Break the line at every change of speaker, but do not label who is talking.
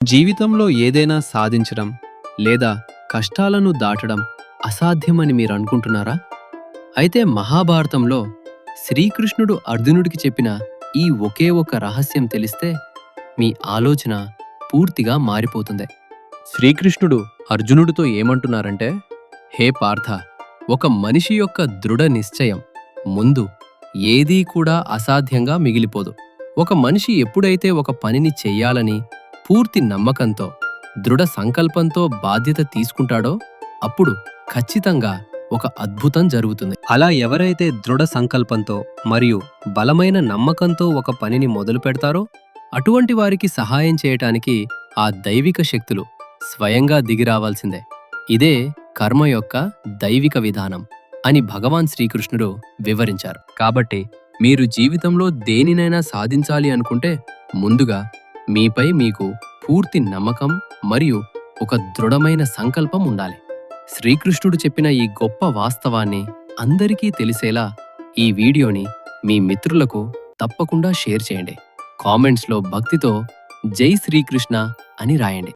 జీవితంలో ఏదైనా సాధించడం లేదా కష్టాలను దాటడం అసాధ్యమని మీరు అనుకుంటున్నారా? అయితే మహాభారతంలో శ్రీకృష్ణుడు అర్జునుడికి చెప్పిన ఈ ఒకే ఒక రహస్యం తెలిస్తే మీ ఆలోచన పూర్తిగా మారిపోతుంది. శ్రీకృష్ణుడు అర్జునుడితో ఏమంటున్నారంటే, హే పార్థ, ఒక మనిషి యొక్క దృఢ నిశ్చయం ముందు ఏదీ కూడా అసాధ్యంగా మిగిలిపోదు. ఒక మనిషి ఎప్పుడైతే ఒక పనిని చెయ్యాలని పూర్తి నమ్మకంతో, దృఢ సంకల్పంతో బాధ్యత తీసుకుంటాడో అప్పుడు ఖచ్చితంగా ఒక అద్భుతం జరుగుతుంది. అలా ఎవరైతే దృఢ సంకల్పంతో మరియు బలమైన నమ్మకంతో ఒక పనిని మొదలు పెడతారో అటువంటి వారికి సహాయం చేయటానికి ఆ దైవిక శక్తులు స్వయంగా దిగిరావాల్సిందే. ఇదే కర్మ యొక్క దైవిక విధానం అని భగవాన్ శ్రీకృష్ణుడు వివరించారు. కాబట్టి మీరు జీవితంలో దేనినైనా సాధించాలి అనుకుంటే ముందుగా మీపై మీకు పూర్తి నమ్మకం మరియు ఒక దృఢమైన సంకల్పం ఉండాలి. శ్రీకృష్ణుడు చెప్పిన ఈ గొప్ప వాస్తవాన్ని అందరికీ తెలిసేలా ఈ వీడియోని మీ మిత్రులకు తప్పకుండా షేర్ చేయండి. కామెంట్స్లో భక్తితో జై శ్రీకృష్ణ అని రాయండి.